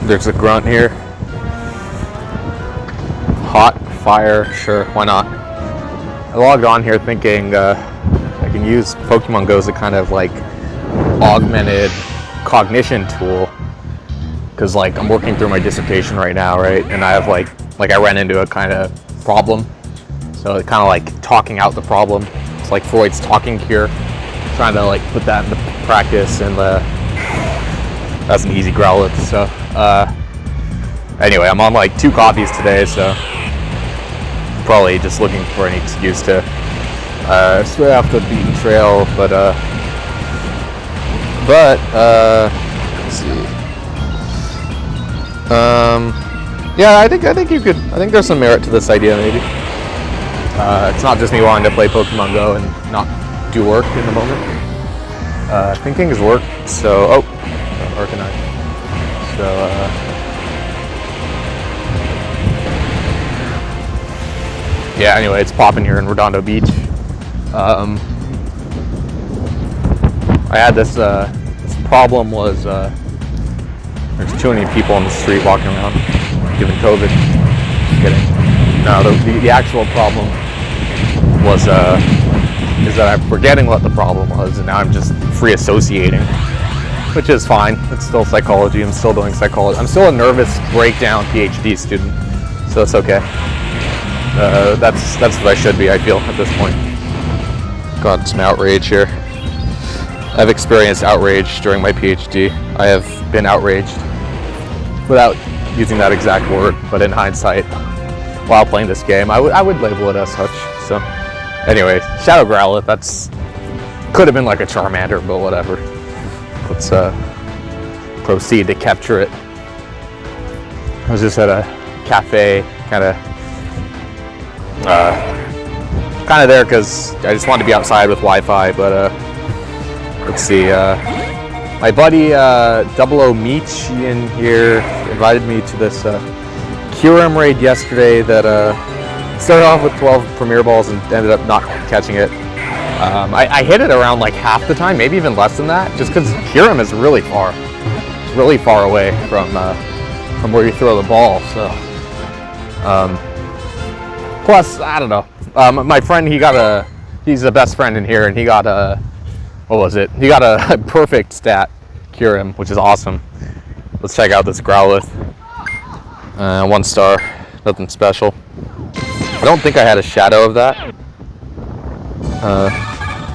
There's a grunt here. Hot fire, sure, why not? I logged on here thinking I can use Pokemon Go as a kind of like augmented cognition tool, because like I'm working through my dissertation right now, right? And I have like I ran into a kind of problem, so it kind of like talking out the problem. It's like Freud's talking cure, trying to like put that into practice, and that's an easy Growlithe. So anyway, I'm on like 2 coffees today, so probably just looking for any excuse to stray off the beaten trail, but let's see. Yeah, I think you could. I think there's some merit to this idea, maybe. It's not just me wanting to play Pokemon Go and not do work in the moment. Thinking is work, so not organized. So yeah. Anyway, it's popping here in Redondo Beach. I had this problem was there's too many people on the street walking around giving COVID. Just kidding. No, the actual problem was is that I'm forgetting what the problem was, and now I'm just free associating, which is fine. It's still psychology. I'm still doing psychology. I'm still a nervous breakdown PhD student, so it's okay. That's what I should be, I feel, at this point. Got some outrage here. I've experienced outrage during my PhD. I have been outraged, without using that exact word, but in hindsight, while playing this game, I would label it as such. So, anyway, Shadow Growlithe. That's could have been like a Charmander, but whatever. Let's proceed to capture it. I was just at a cafe, kind of there because I just wanted to be outside with Wi-Fi, but let's see, my buddy Double O Meech in here invited me to this Kyurem raid yesterday that started off with 12 Premier Balls and ended up not catching it. I hit it around like half the time, maybe even less than that, just because Kyurem is really far. It's really far away from where you throw the ball, so plus, I don't know. My friend, he's the best friend in here, and he got what was it? He got a perfect stat Kyurem, which is awesome. Let's check out this Growlithe. 1 star, nothing special. I don't think I had a shadow of that.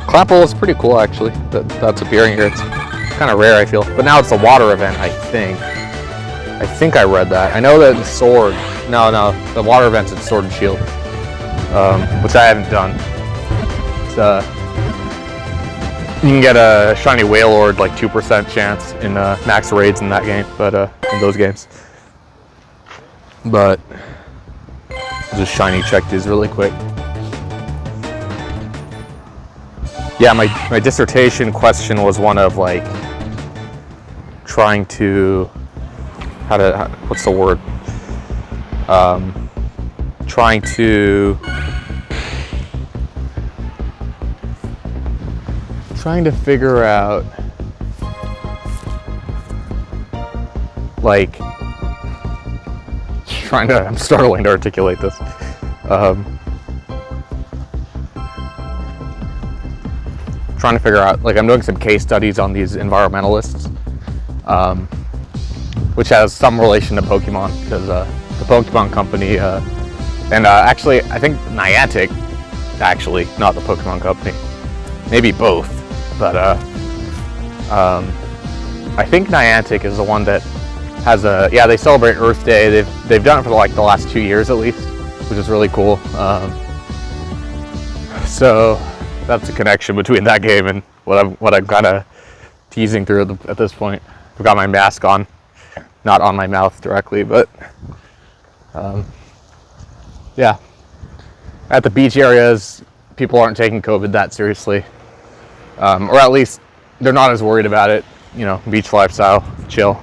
Clapple is pretty cool, actually. That's appearing here. It's kind of rare, I feel. But now it's a water event, I think. I think I read that. I know that the sword. No, the water event's in Sword and Shield, which I haven't done. You can get a shiny Wailord, like 2% chance in max raids in that game, but in those games. But I'll just shiny check these really quick. Yeah, my dissertation question was one of like trying to what's the word? Trying to figure out like I'm struggling to articulate this. Trying to figure out, like, I'm doing some case studies on these environmentalists, which has some relation to Pokemon, because the Pokemon company, and actually, I think Niantic, actually, not the Pokemon company, maybe both, but I think Niantic is the one that has they celebrate Earth Day. They've done it for like the last 2 years at least, which is really cool. So that's a connection between that game and what I'm kind of teasing through at this point. I've got my mask on, not on my mouth directly, but yeah. At the beach areas, people aren't taking COVID that seriously, or at least they're not as worried about it. You know, beach lifestyle, chill.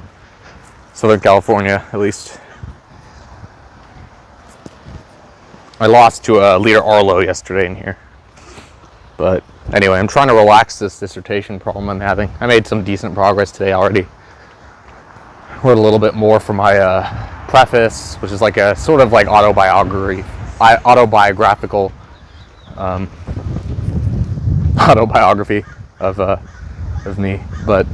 Southern California, at least. I lost to a Leader Arlo yesterday in here. But anyway, I'm trying to relax this dissertation problem I'm having. I made some decent progress today already. wrote a little bit more for my preface, which is like a sort of like autobiographical autobiography of me. But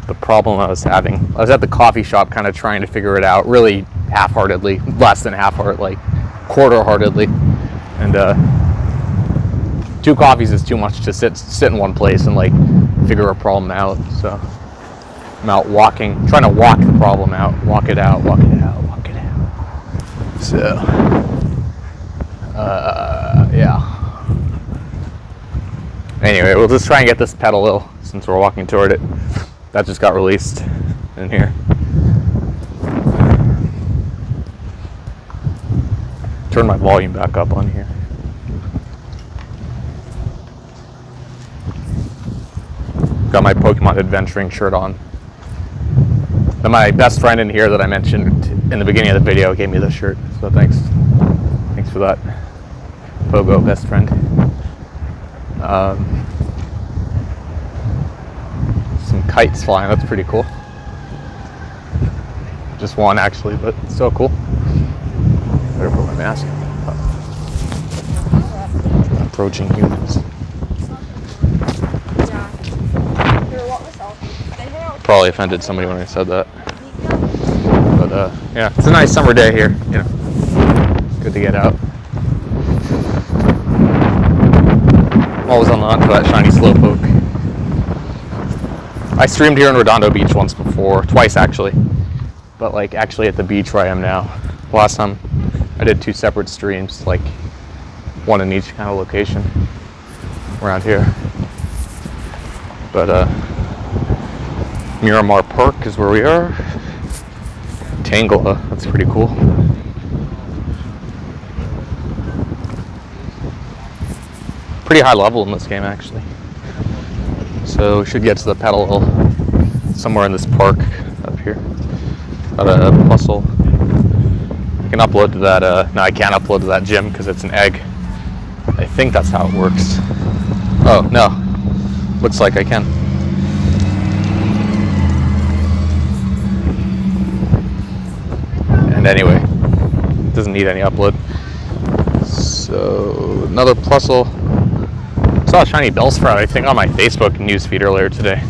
the problem I was having, I was at the coffee shop kind of trying to figure it out, really half-heartedly, less than half-hearted, like quarter-heartedly, and 2 coffees is too much to sit in one place and like figure a problem out. So I'm out walking, trying to walk the problem out, walk it out. So yeah. Anyway, we'll just try and get this pedal hill since we're walking toward it. That just got released in here. Turn my volume back up on here. Got my Pokemon Adventuring shirt on. And my best friend in here that I mentioned in the beginning of the video gave me this shirt, so thanks for that, Pogo best friend. Some kites flying, that's pretty cool. Just one actually, but so cool. Better put my mask on. Approaching humans. Probably offended somebody when I said that. But yeah, it's a nice summer day here, you know. Good to get out. Always on the hunt for that shiny slowpoke. I streamed here in Redondo Beach once before, twice actually. But like actually at the beach where I am now. Last time I did 2 separate streams, like one in each kind of location around here. But Miramar Park is where we are. Tangela, that's pretty cool. Pretty high level in this game actually. So we should get to the pedal hill somewhere in this park up here. Got a puzzle. I can upload to that, no I can't upload to that gym because it's an egg. I think that's how it works. Oh, no. Looks like I can. And anyway, it doesn't need any upload. So, another puzzle. Saw a shiny Bellsprout, I think, on my Facebook newsfeed earlier today.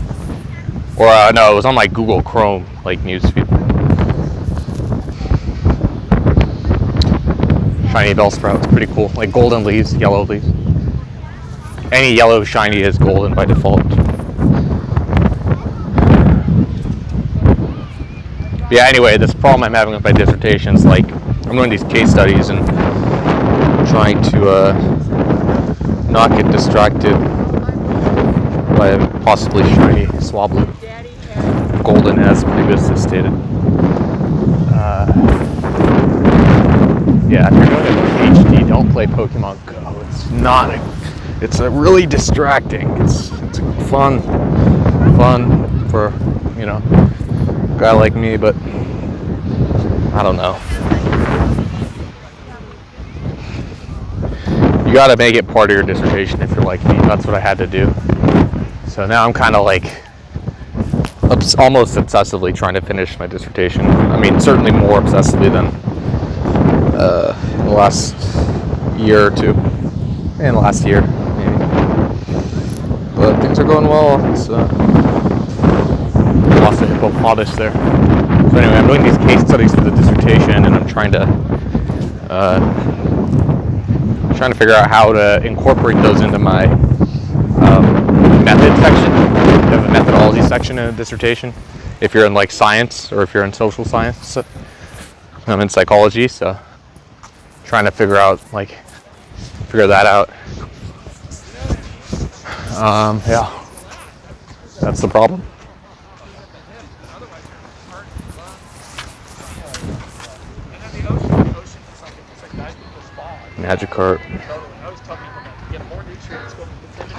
Or, no, it was on my Google Chrome, like, newsfeed. Shiny Bellsprout, it's pretty cool. Like, golden leaves, yellow leaves. Any yellow shiny is golden by default. Yeah, anyway, this problem I'm having with my dissertation is, like, I'm doing these case studies and trying to, not get distracted by a possibly shiny Swablu. Golden, as previously stated. Yeah, if you're doing a PhD, don't play Pokemon Go. It's not it's a really distracting. It's fun for, you know, a guy like me, but I don't know. You gotta make it part of your dissertation if you're like me. That's what I had to do. So now I'm kind of like almost obsessively trying to finish my dissertation. I mean, certainly more obsessively than in the last year or two. And last year, maybe. But things are going well. It's lost a hippopotamus there. So anyway, I'm doing these case studies for the dissertation, and I'm trying to figure out how to incorporate those into my method section. I have a methodology section in a dissertation. If you're in like science or if you're in social science, I'm in psychology, so trying to figure that out. Yeah, that's the problem. Magikarp.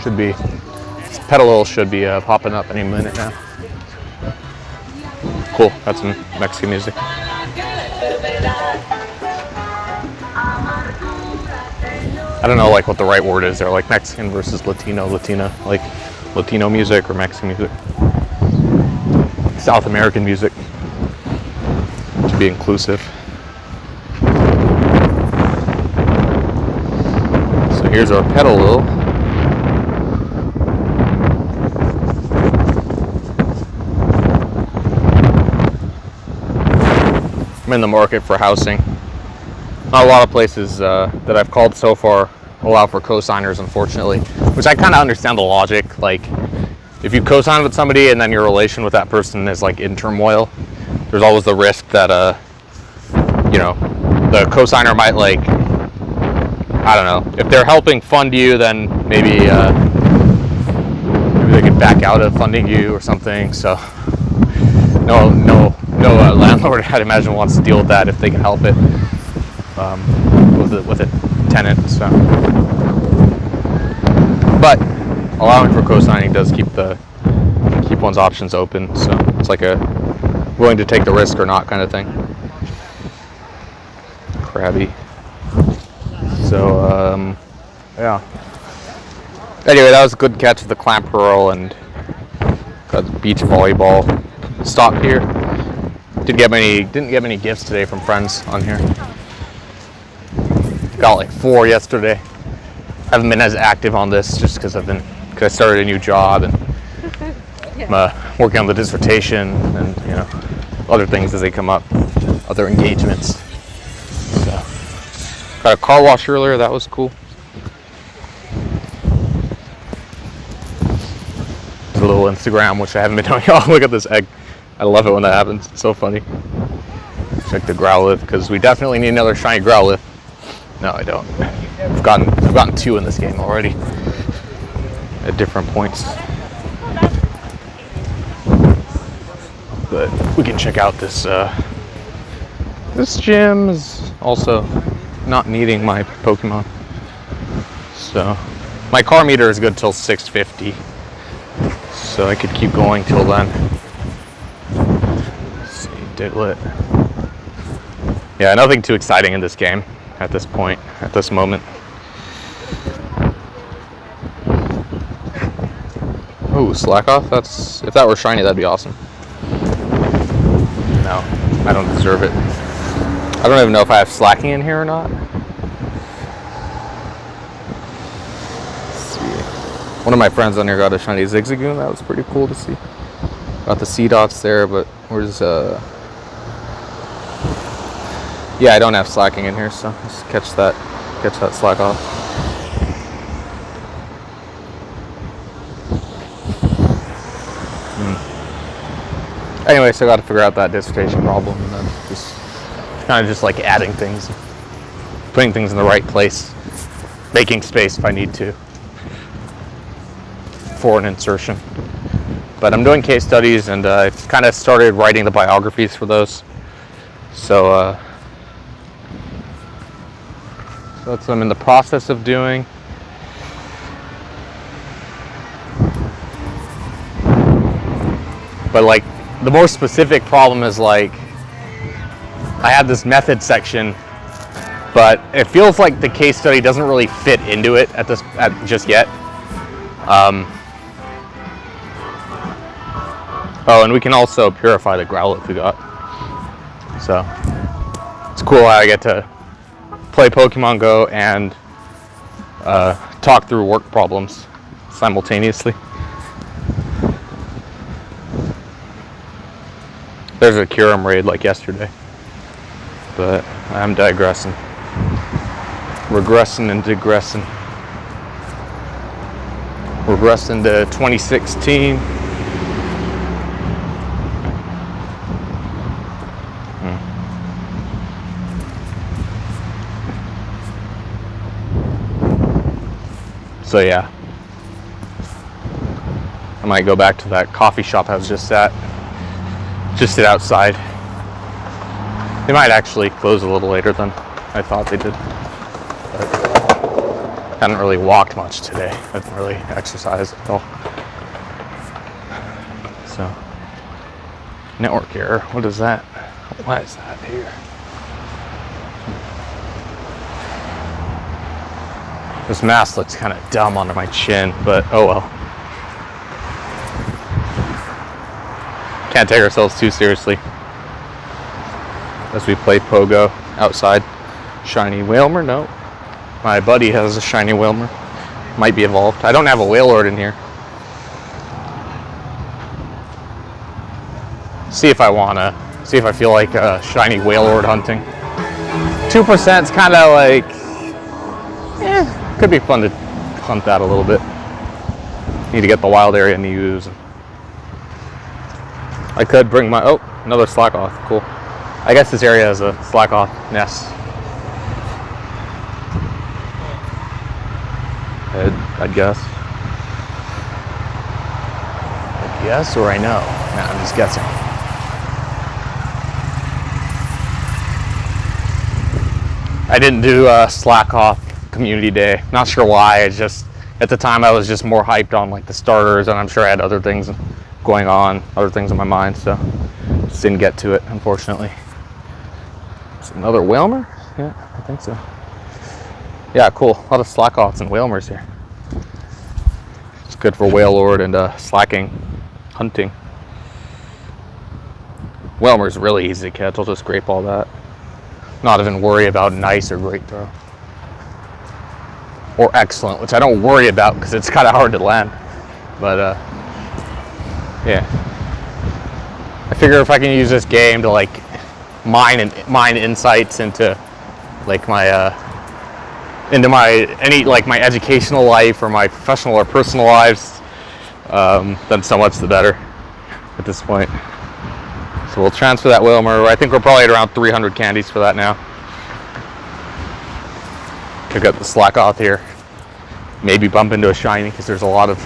Should be, this pedal hill should be popping up any minute now. Cool, that's some Mexican music. I don't know like what the right word is there, like Mexican versus Latino, Latina, like Latino music or Mexican music. South American music to be inclusive. So here's our pedal. I'm in the market for housing. Not a lot of places that I've called so far allow for co-signers, unfortunately, which I kind of understand the logic. Like, if you co-sign with somebody and then your relation with that person is like in turmoil, there's always the risk that you know, the co-signer might, like, I don't know, if they're helping fund you, then maybe they could back out of funding you or something. So no landlord, I'd imagine, wants to deal with that if they can help it, with a tenant. So, but allowing for co-signing does keep one's options open. So it's like a willing to take the risk or not kind of thing. Crabby. So yeah. Anyway, that was a good catch with the clamp pearl, and got the beach volleyball stop here. Didn't get many gifts today from friends on here. Got like 4 yesterday. Haven't been as active on this just because I started a new job and I'm working on the dissertation and, you know, other things as they come up, other engagements. So got a car wash earlier. That was cool. A little Instagram, which I haven't been doing. Oh, look at this egg. I love it when that happens. It's so funny. Check the Growlithe, because we definitely need another shiny Growlithe. No, I don't. I've gotten 2 in this game already at different points. But we can check out this. This gym is also not needing my Pokemon. So my car meter is good till 650. So I could keep going till then. Let's see, Diglett. Yeah, nothing too exciting in this game at this point, at this moment. Oh, Slakoth. If that were shiny, that'd be awesome. No, I don't deserve it. I don't even know if I have slacking in here or not. One of my friends on here got a shiny Zigzagoon. That was pretty cool to see. Got the C-dots there, but where's yeah, I don't have slacking in here, so let's catch that Slakoth. Anyway, so I got to figure out that dissertation problem, and then just kind of just like adding things, putting things in the right place, making space if I need to for an insertion. But I'm doing case studies, and I've kind of started writing the biographies for those. So that's what I'm in the process of doing. But like the more specific problem is, like, I have this method section, but it feels like the case study doesn't really fit into it just yet. Oh, and we can also purify the Growlithe we got. So it's cool how I get to play Pokemon Go and talk through work problems simultaneously. There's a Kyurem raid like yesterday, but I'm digressing, regressing and digressing. Regressing to 2016. So yeah, I might go back to that coffee shop I was just at. Just sit outside. They might actually close a little later than I thought they did. But I haven't really walked much today. I haven't really exercised at all. So, network error. What is that? Why is that here? This mask looks kind of dumb under my chin, but oh well. can't take ourselves too seriously as we play Pogo outside. Shiny Whalmer, no. My buddy has a shiny Whalmer. Might be evolved. I don't have a Wailord in here. See if I feel like shiny Wailord hunting. 2% is kind of like, could be fun to hunt that a little bit. Need to get the wild area news. I could bring my, another Slakoth, cool. I guess this area has a Slakoth nest. I'd guess. Or I know. Nah, I'm just guessing. I didn't do Slakoth Community Day. Not sure why. It's just, at the time I was just more hyped on like the starters, and I'm sure I had other things going on, other things in my mind, so just didn't get to it, unfortunately. It's another Whalmer? Yeah, I think so. Yeah, cool. A lot of Slakoths and Whalmers here. It's good for Wailord and slacking, hunting. Whalmer's really easy to catch. I'll just scrape all that. Not even worry about nice or great throw. Or excellent, which I don't worry about because it's kind of hard to land. But yeah. I figure if I can use this game to like mine insights into like my my educational life or my professional or personal lives, then so much the better at this point. So we'll transfer that Whalmer. I think we're probably at around 300 candies for that now. Pick up the Slakoth here. Maybe bump into a shiny because there's a lot of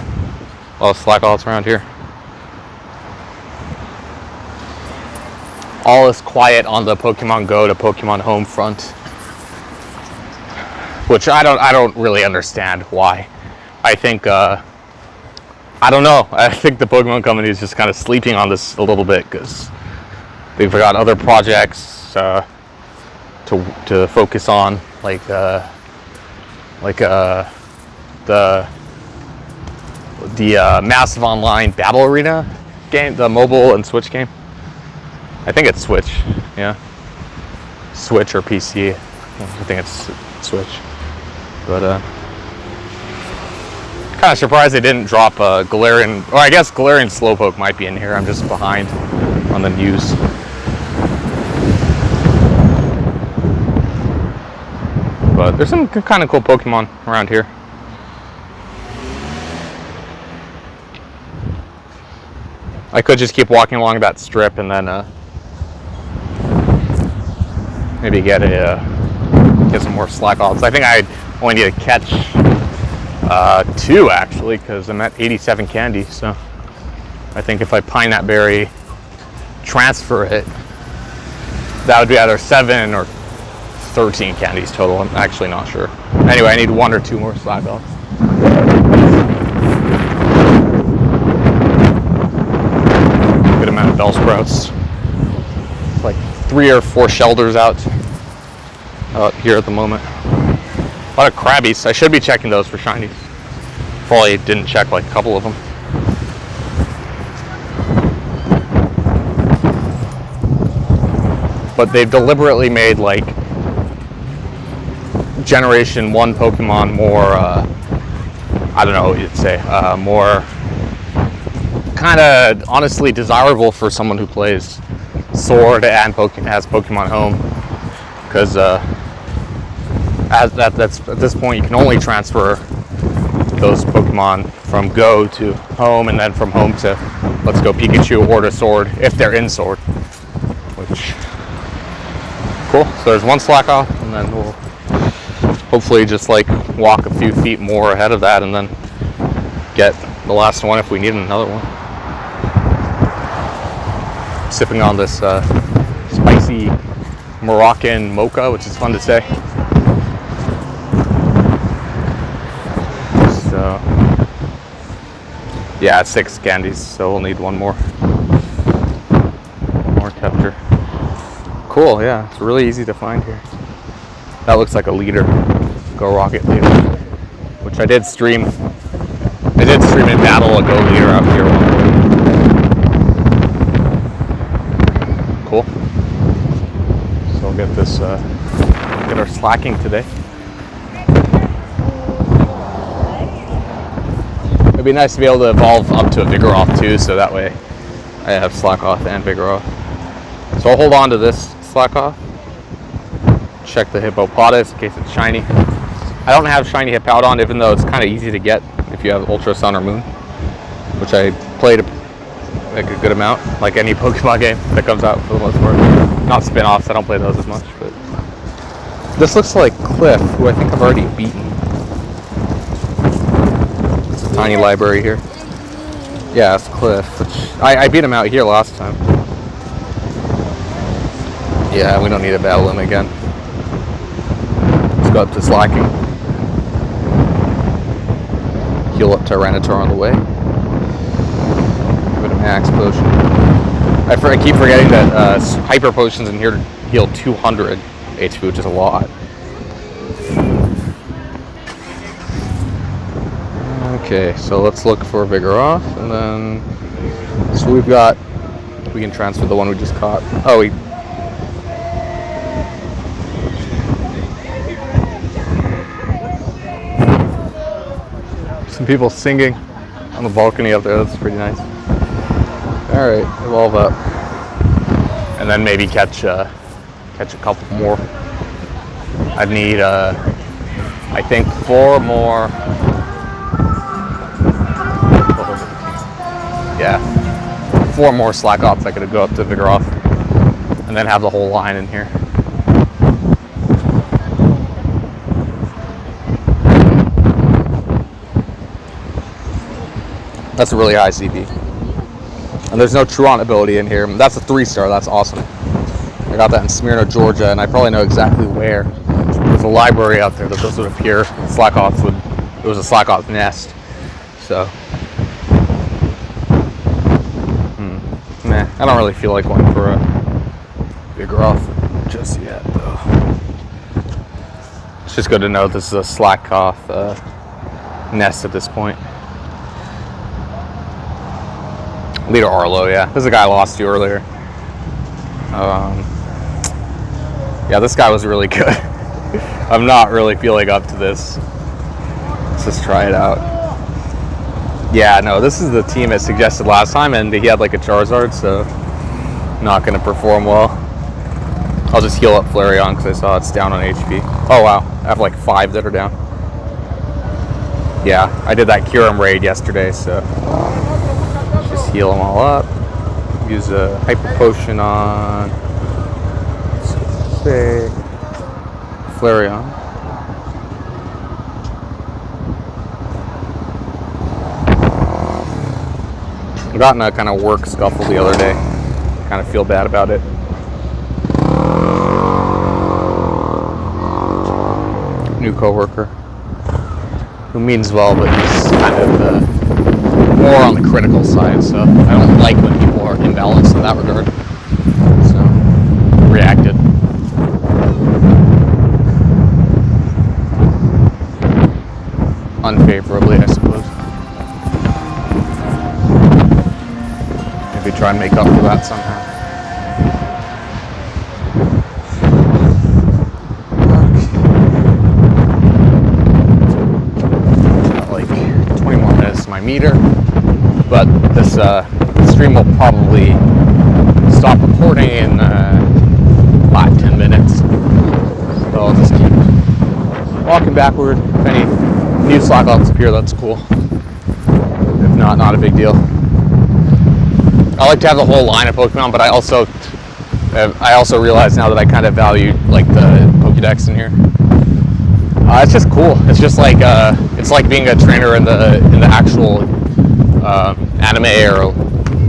Slakoths around here. All is quiet on the Pokemon Go to Pokemon Home front, which I don't really understand why. I think I don't know. I think the Pokemon Company is just kind of sleeping on this a little bit because they've got other projects to focus on, like the massive online battle arena game, the mobile and Switch game. I think it's Switch, yeah. Switch or PC. I think it's Switch. But kind of surprised they didn't drop Galarian, or I guess Galarian Slowpoke might be in here. I'm just behind on the news. But there's some kind of cool Pokemon around here. I could just keep walking along that strip and then maybe get some more Slakoths. I think I only need to catch 2 actually, because I'm at 87 candy. So I think if I pine that berry, transfer it, that would be either 7 or 13 candies total. I'm actually not sure. Anyway, I need 1 or 2 more Slakoths. Good amount of Bellsprouts. Like 3 or 4 Shelders out here at the moment. A lot of Krabbies. I should be checking those for shinies. Probably didn't check like a couple of them. But they've deliberately made like Generation 1 Pokemon more, I don't know what you'd say, more kind of honestly desirable for someone who plays Sword and has Pokemon Home, because at this point you can only transfer those Pokemon from Go to Home, and then from Home to Let's Go Pikachu or to Sword if they're in Sword, which cool. So there's 1 Slakoth, and then we'll hopefully just like walk a few feet more ahead of that and then get the last one if we need another one. Sipping on this spicy Moroccan mocha, which is fun to say. So yeah, it's 6 candies, so we'll need 1 more. More Tefter. Cool, yeah, it's really easy to find here. That looks like a leader. Go Rocket leader. Which I did stream. I did stream in battle a Go leader out here. slacking today. It'd be nice to be able to evolve up to a Vigoroth too, so that way I have Slakoth and Vigoroth. So I'll hold on to this Slakoth. Check the Hippopotamus in case it's shiny. I don't have shiny Hippowdon, even though it's kind of easy to get if you have Ultra Sun or Moon, which I played like a good amount, like any Pokemon game that comes out for the most part. Not spin-offs, I don't play those as much, but this looks like Cliff, who I think I've already beaten. It's a tiny library here. Yeah, it's Cliff, which I beat him out here last time. Yeah, we don't need to battle him again. Let's go up to Slacking. Heal up Tyranitar on the way. Give it a max potion. I keep forgetting that hyper potions in here heal 200 HP, which is a lot. Okay, so let's look for Vigoroth, and then so we can transfer the one we just caught. Oh, some people singing on the balcony up there. That's pretty nice. All right, evolve up, and then maybe catch a couple more. I'd need I think 4 more. Yeah, 4 more Slakoths I could go up to Vigoroth, and then have the whole line in here. That's a really high CP. And there's no Truant ability in here. That's a 3-star, that's awesome. I got that in Smyrna, Georgia, and I probably know exactly where. There's a library out there that those would appear. Slakoths would, it was a Slakoth nest. So, I don't really feel like going for a Vigoroth just yet, though. It's just good to know this is a Slakoth nest at this point. Leader Arlo, yeah. This is a guy I lost to earlier. Yeah, this guy was really good. I'm not really feeling up to this. Let's just try it out. Yeah, no, this is the team I suggested last time, and he had like a Charizard, so not going to perform well. I'll just heal up Flareon because I saw it's down on HP. Oh wow, I have like 5 that are down. Yeah, I did that Kyurem raid yesterday, so just heal them all up. Use a Hyper Potion on, say, Flareon. I got in a kind of work scuffle the other day. Kind of feel bad about it. New coworker who means well, but he's kind of more on the critical side, so I don't like when people are imbalanced in that regard. So, reacted. Unfavorably, I suppose. Maybe try and make up for that somehow. Meter, but this stream will probably stop recording in 5-10 minutes, so I'll just keep walking backward. If any new Slakoths appear, that's cool. If not, not a big deal. I like to have the whole line of Pokemon, but I also realize now that I kind of value like the Pokédex in here. It's just cool. It's just like it's like being a trainer in the actual anime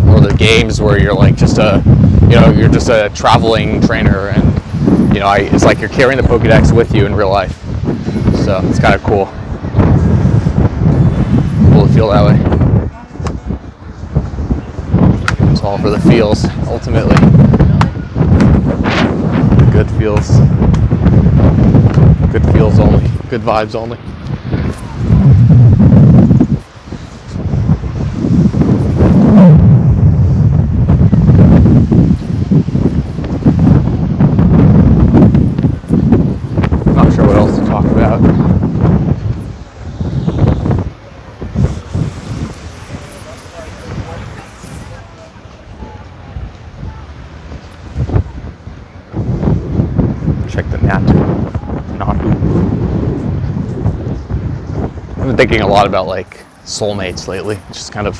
or the games where you're like just you're just a traveling trainer, and it's like you're carrying the Pokédex with you in real life. So it's kind of cool. Cool to feel that way. It's all for the feels, ultimately. Good feels. Good feels only. Good vibes only. been thinking a lot about like soulmates lately. It's just kind of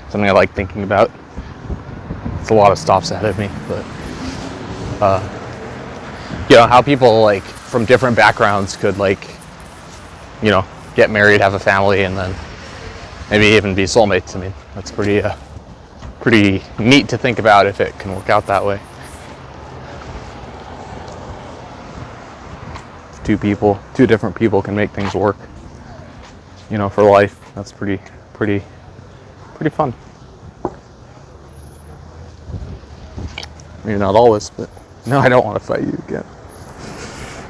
something I like thinking about. It's a lot of stops ahead of me, but you know, how people like from different backgrounds could like, you know, get married, have a family, and then maybe even be soulmates. I mean, that's pretty neat to think about if it can work out that way. Two different people can make things work, you know, for life. That's pretty fun. Maybe not always, but no, I don't want to fight you again.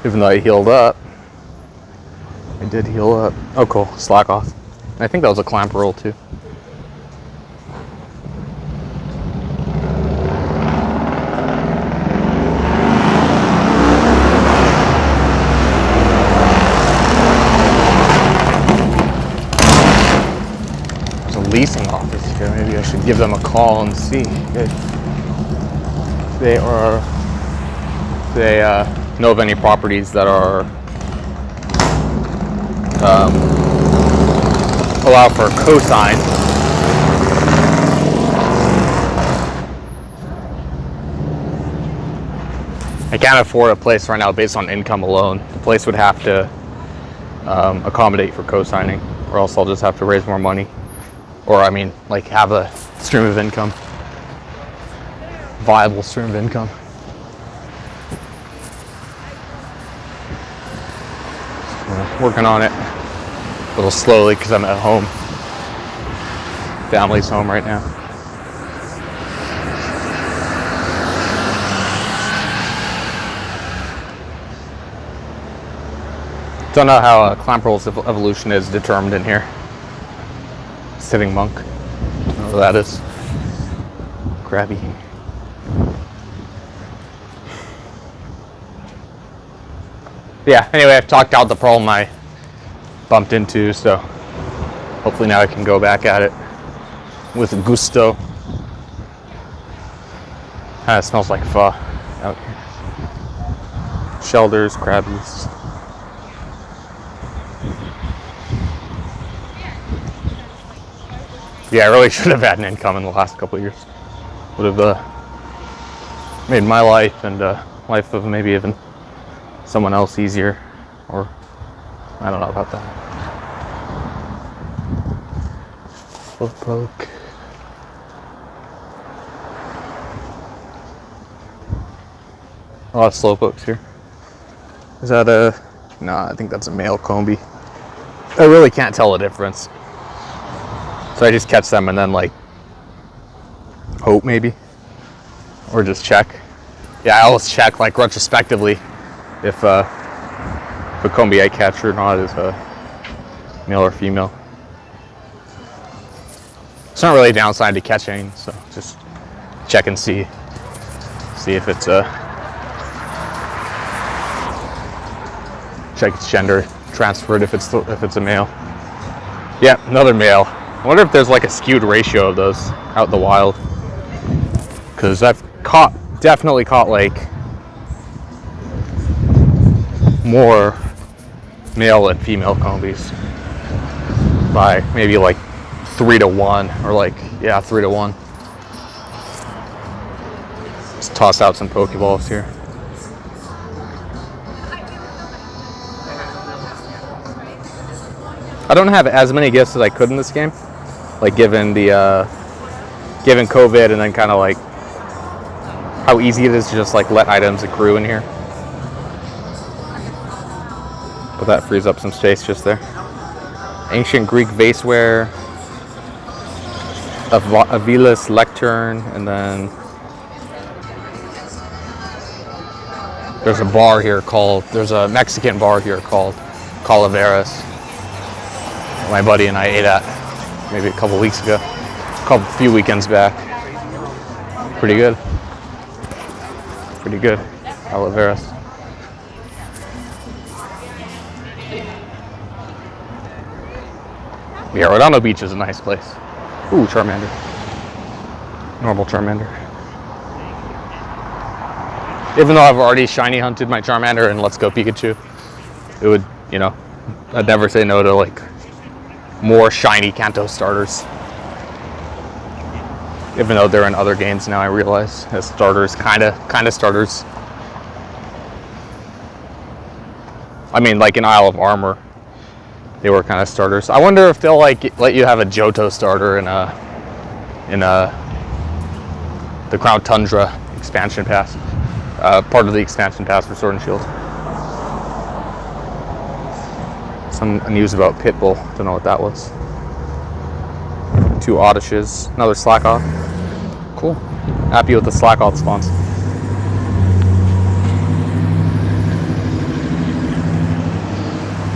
Even though I healed up. I did heal up. Oh, cool. Slakoth. I think that was a clamp roll, too. There's a leasing office here. Maybe I should give them a call and see if they know of any properties that are allow for cosign. I can't afford a place right now based on income alone. The place would have to accommodate for cosigning, or else I'll just have to raise more money. Or I mean, like have a stream of income, viable stream of income. Working on it a little slowly because I'm at home. Family's home right now. Don't know how clamp roll's evolution is determined in here. Sitting monk. I don't know what that is. Crabby. Yeah, anyway, I've talked out the problem I bumped into, so hopefully now I can go back at it with gusto. Kind of smells like pho out here. Shelders, crabbies. Yeah, I really should have had an income in the last couple of years. Would have made my life and life of maybe even someone else easier, or I don't know about that. Slowpoke. A lot of slowpokes here. Is that a? No, I think that's a male combi. I really can't tell the difference, so I just catch them and then like hope maybe, or just check. Yeah, I always check like retrospectively if a combi I catch or not is a male or female. It's not really a downside to catching, so just check and see if it's check its gender transferred if it's a male. Yeah, another male. I wonder if there's like a skewed ratio of those out in the wild, because I've definitely caught like more male and female combis by maybe like 3 to 1, or like, yeah, 3 to 1. Let's toss out some Pokeballs here. I don't have as many gifts as I could in this game, like given COVID, and then kind of like how easy it is to just like let items accrue in here. But that frees up some space just there. Ancient Greek vaseware, Avilas lectern, and then there's a Mexican bar here called Calaveras. My buddy and I ate at maybe a couple weeks ago, few weekends back. Pretty good. Calaveras. Yeah, Redondo Beach is a nice place. Ooh, Charmander. Normal Charmander. Even though I've already shiny hunted my Charmander in Let's Go Pikachu, it would, you know, I'd never say no to like more shiny Kanto starters. Even though they're in other games now, I realize as starters, kind of starters. I mean, like in Isle of Armor, they were kind of starters. I wonder if they'll like let you have a Johto starter in the Crown Tundra expansion pass, part of the expansion pass for Sword and Shield. Some news about Pitbull. Don't know what that was. 2 Oddishes, another Slakoth. Cool. Happy with the Slakoth spawns.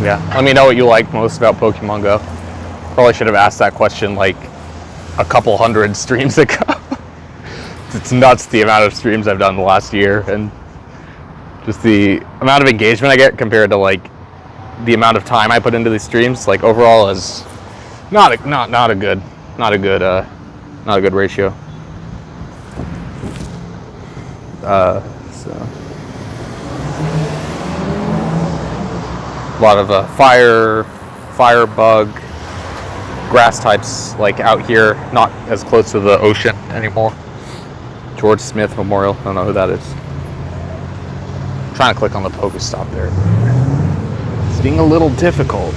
Yeah, let me know what you like most about Pokemon Go. Probably should have asked that question like a couple hundred streams ago. It's nuts the amount of streams I've done the last year, and just the amount of engagement I get compared to like the amount of time I put into these streams. Like overall is not a good ratio. So a lot of fire bug, grass types like out here, not as close to the ocean anymore. George Smith Memorial, I don't know who that is. I'm trying to click on the Pokestop there. It's being a little difficult.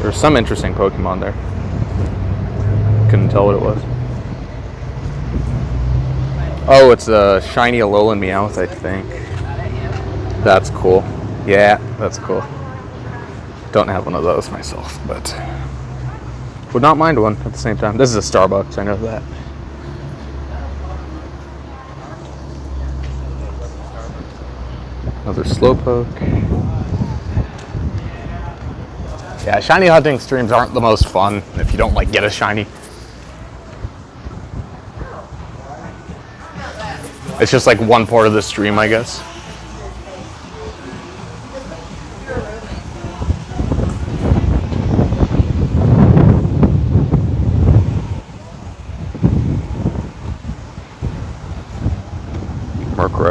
There's some interesting Pokemon there. Couldn't tell what it was. Oh, it's a shiny Alolan Meowth, I think. That's cool. Yeah, that's cool. Don't have one of those myself, but would not mind one at the same time. This is a Starbucks, I know that. Another Slowpoke. Yeah, shiny hunting streams aren't the most fun if you don't like get a shiny. It's just like one part of the stream, I guess.